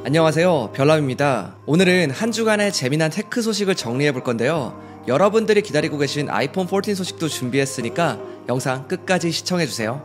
안녕하세요, 별남입니다. 오늘은 한 주간의 재미난 테크 소식을 정리해 볼 건데요. 여러분들이 기다리고 계신 아이폰 14 소식도 준비했으니까 영상 끝까지 시청해 주세요.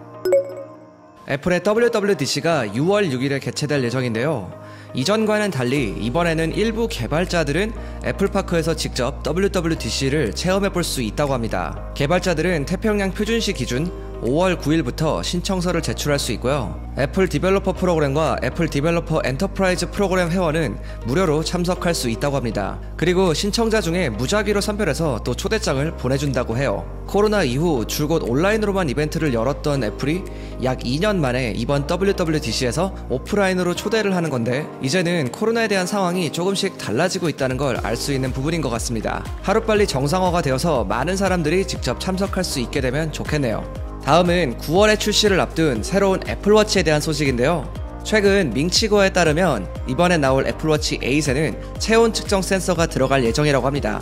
애플의 WWDC가 6월 6일에 개최될 예정인데요. 이전과는 달리 이번에는 일부 개발자들은 애플파크에서 직접 WWDC를 체험해 볼 수 있다고 합니다. 개발자들은 태평양 표준시 기준 5월 9일부터 신청서를 제출할 수 있고요. 애플 디벨로퍼 프로그램과 애플 디벨로퍼 엔터프라이즈 프로그램 회원은 무료로 참석할 수 있다고 합니다. 그리고 신청자 중에 무작위로 선별해서 또 초대장을 보내준다고 해요. 코로나 이후 줄곧 온라인으로만 이벤트를 열었던 애플이 약 2년 만에 이번 WWDC에서 오프라인으로 초대를 하는 건데, 이제는 코로나에 대한 상황이 조금씩 달라지고 있다는 걸 알 수 있는 부분인 것 같습니다. 하루빨리 정상화가 되어서 많은 사람들이 직접 참석할 수 있게 되면 좋겠네요. 다음은 9월에 출시를 앞둔 새로운 애플워치에 대한 소식인데요. 최근 밍치거에 따르면 이번에 나올 애플워치 8에는 체온 측정 센서가 들어갈 예정이라고 합니다.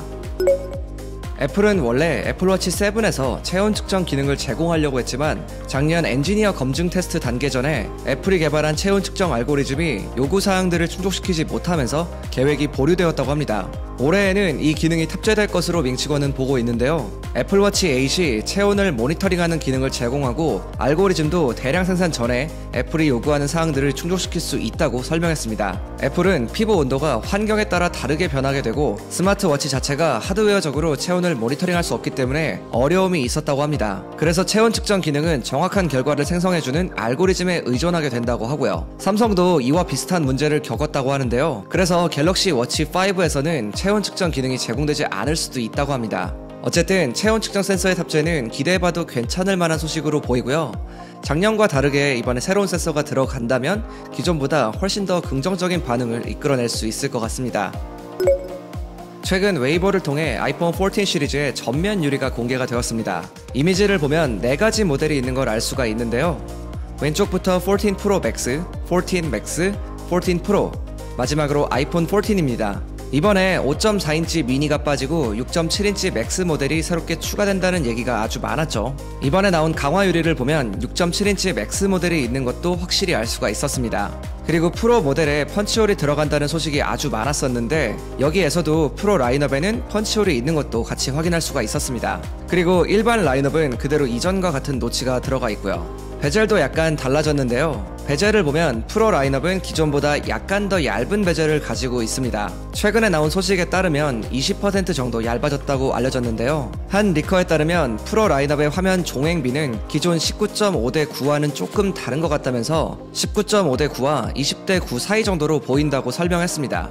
애플은 원래 애플워치 7에서 체온 측정 기능을 제공하려고 했지만 작년 엔지니어 검증 테스트 단계 전에 애플이 개발한 체온 측정 알고리즘이 요구사항들을 충족시키지 못하면서 계획이 보류되었다고 합니다. 올해에는 이 기능이 탑재될 것으로 밍치거는 보고 있는데요. 애플워치 8이 체온을 모니터링하는 기능을 제공하고 알고리즘도 대량 생산 전에 애플이 요구하는 사항들을 충족시킬 수 있다고 설명했습니다. 애플은 피부 온도가 환경에 따라 다르게 변하게 되고 스마트워치 자체가 하드웨어적으로 체온을 모니터링할 수 없기 때문에 어려움이 있었다고 합니다. 그래서 체온 측정 기능은 정확한 결과를 생성해주는 알고리즘에 의존하게 된다고 하고요. 삼성도 이와 비슷한 문제를 겪었다고 하는데요. 그래서 갤럭시 워치 5에서는 체온 측정 기능이 제공되지 않을 수도 있다고 합니다. 어쨌든 체온 측정 센서의 탑재는 기대해봐도 괜찮을 만한 소식으로 보이고요. 작년과 다르게 이번에 새로운 센서가 들어간다면 기존보다 훨씬 더 긍정적인 반응을 이끌어낼 수 있을 것 같습니다. 최근 웨이보를 통해 아이폰 14 시리즈의 전면 유리가 공개가 되었습니다. 이미지를 보면 4가지 모델이 있는 걸 알 수가 있는데요. 왼쪽부터 14 프로 맥스, 14 맥스, 14 프로, 마지막으로 아이폰 14입니다. 이번에 5.4인치 미니가 빠지고 6.7인치 맥스 모델이 새롭게 추가된다는 얘기가 아주 많았죠. 이번에 나온 강화 유리를 보면 6.7인치 맥스 모델이 있는 것도 확실히 알 수가 있었습니다. 그리고 프로 모델에 펀치홀이 들어간다는 소식이 아주 많았었는데 여기에서도 프로 라인업에는 펀치홀이 있는 것도 같이 확인할 수가 있었습니다. 그리고 일반 라인업은 그대로 이전과 같은 노치가 들어가 있고요. 베젤도 약간 달라졌는데요. 베젤을 보면 프로 라인업은 기존보다 약간 더 얇은 베젤을 가지고 있습니다. 최근에 나온 소식에 따르면 20% 정도 얇아졌다고 알려졌는데요. 한 리커에 따르면 프로 라인업의 화면 종횡비는 기존 19.5대 9와는 조금 다른 것 같다면서 19.5대 9와 20대 9 사이 정도로 보인다고 설명했습니다.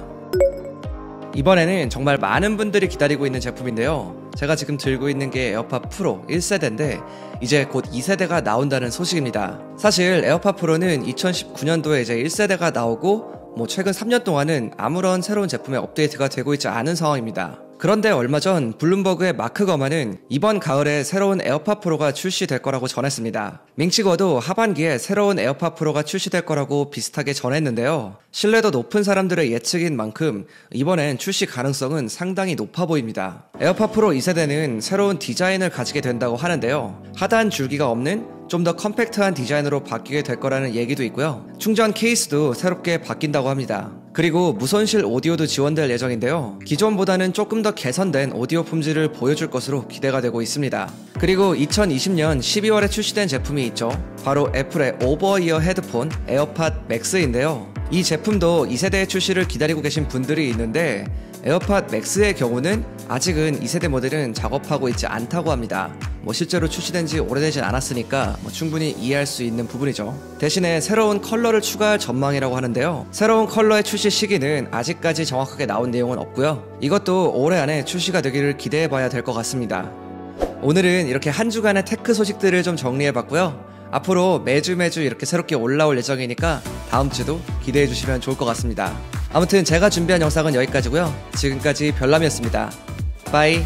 이번에는 정말 많은 분들이 기다리고 있는 제품인데요. 제가 지금 들고 있는 게 에어팟 프로 1세대인데 이제 곧 2세대가 나온다는 소식입니다. 사실 에어팟 프로는 2019년도에 이제 1세대가 나오고 최근 3년 동안은 아무런 새로운 제품의 업데이트가 되고 있지 않은 상황입니다. 그런데 얼마 전 블룸버그의 마크 거만은 이번 가을에 새로운 에어팟 프로가 출시될 거라고 전했습니다. 밍치거도 하반기에 새로운 에어팟 프로가 출시될 거라고 비슷하게 전했는데요. 신뢰도 높은 사람들의 예측인 만큼 이번엔 출시 가능성은 상당히 높아 보입니다. 에어팟 프로 2세대는 새로운 디자인을 가지게 된다고 하는데요. 하단 줄기가 없는 좀 더 컴팩트한 디자인으로 바뀌게 될 거라는 얘기도 있고요. 충전 케이스도 새롭게 바뀐다고 합니다. 그리고 무손실 오디오도 지원될 예정인데요. 기존보다는 조금 더 개선된 오디오 품질을 보여줄 것으로 기대가 되고 있습니다. 그리고 2020년 12월에 출시된 제품이 있죠. 바로 애플의 오버이어 헤드폰 에어팟 맥스인데요. 이 제품도 2세대의 출시를 기다리고 계신 분들이 있는데 에어팟 맥스의 경우는 아직은 2세대 모델은 작업하고 있지 않다고 합니다. 실제로 출시된 지 오래되진 않았으니까 충분히 이해할 수 있는 부분이죠. 대신에 새로운 컬러를 추가할 전망이라고 하는데요. 새로운 컬러의 출시 시기는 아직까지 정확하게 나온 내용은 없고요. 이것도 올해 안에 출시가 되기를 기대해봐야 될 것 같습니다. 오늘은 이렇게 한 주간의 테크 소식들을 좀 정리해봤고요. 앞으로 매주 이렇게 새롭게 올라올 예정이니까 다음 주도 기대해주시면 좋을 것 같습니다. 아무튼 제가 준비한 영상은 여기까지고요. 지금까지 별남이었습니다. 빠이.